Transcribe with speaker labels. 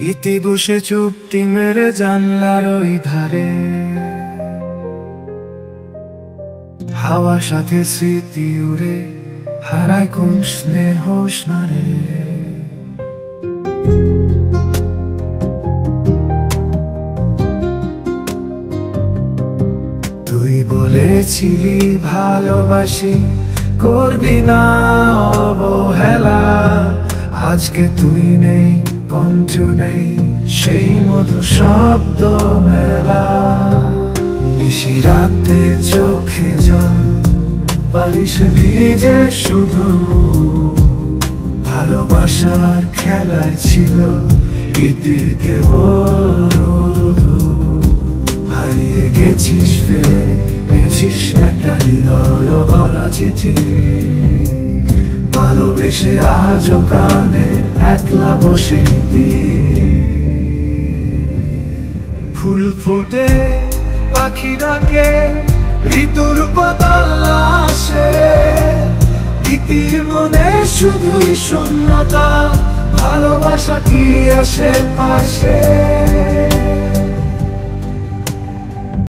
Speaker 1: ইতি বসে চুপটি মেরে জানলার ওই ধারে, হাওয়ার সাথে স্মৃতি উড়ে হারায় কোন স্নেহ স্নারে। তুই বলেছিলি ভালোবাসি, করবি না অবহেলা। আজকে তুই নেই, কণ্ঠ নেই, সেই মধুর শব্দ মেলা। নিশি রাতে চোখে জল, বালিশ ভিজে শুধু ভালোবাসার খেলায় ছিল ইতির কেবল। হারিয়ে গেছিস ফিরে, গেছিস একটা হৃদয় ভরা চিঠি। ভালোবেসে আজও প্রাণে একলা বসে ফুল ফোটে, পাখি ডাকে, ঋতুর বদল আসে। ইতির মনে শুধুই শূন্যতা, ভালোবাসা কি আসে পাশে।